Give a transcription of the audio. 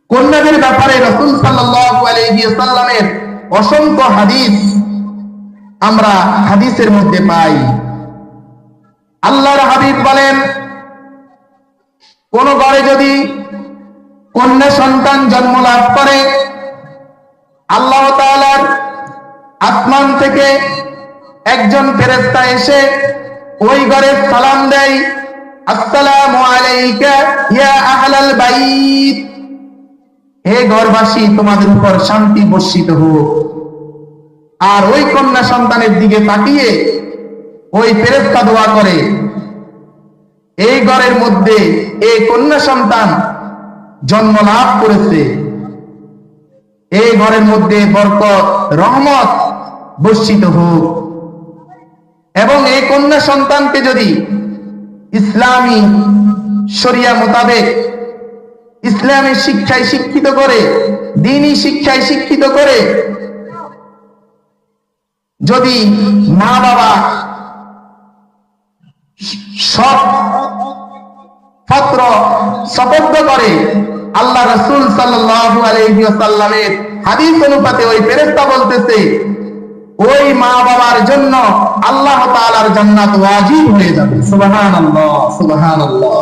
কন্যাদের ব্যাপারে রাসূল সাল্লাল্লাহু আলাইহি ওয়াসাল্লামের অসংখ্য হাদিস আমরা হাদিসের মধ্যে পাই। আল্লাহর হাবিব বলেন, কোন ঘরে যদি কন্যা সন্তান জন্ম লাভ করে, আল্লাহ তাআলার আসমান থেকে একজন ফেরেশতা এসে ওই ঘরে সালাম দেয়, আসসালামু আলাইকা ইয়া আহলাল বাইত, হে ঘরবাসী তোমাদের উপর শান্তি বর্ষিত হোক। আর ওই কন্যা সন্তানের দিকে তাকিয়ে ওই ফেরেশতা দোয়া করে, এই ঘরের মধ্যে এই কন্যা সন্তান জন্ম লাভ করেছে, এই ঘরের মধ্যে বরকত রহমত বর্ষিত হোক। এবং এই কন্যা সন্তানকে যদি ইসলামী শরিয়া মোতাবেক ইসলামী শিক্ষায় শিক্ষিত করে, দ্বীনি শিক্ষায় শিক্ষিত করে যদি মা বাবা সব পত্র সুপর্দ করে, আল্লাহ রাসূল সাল্লাল্লাহু আলাইহি ওয়াসাল্লামের হাদিস অনুপাতে ওই ফেরেশতা বলতেছে, ওই মা বাবার জন্য আল্লাহ তাআলার জান্নাত ওয়াজিব হয়ে যাবে। সুবহানাল্লাহ, সুবহানাল্লাহ।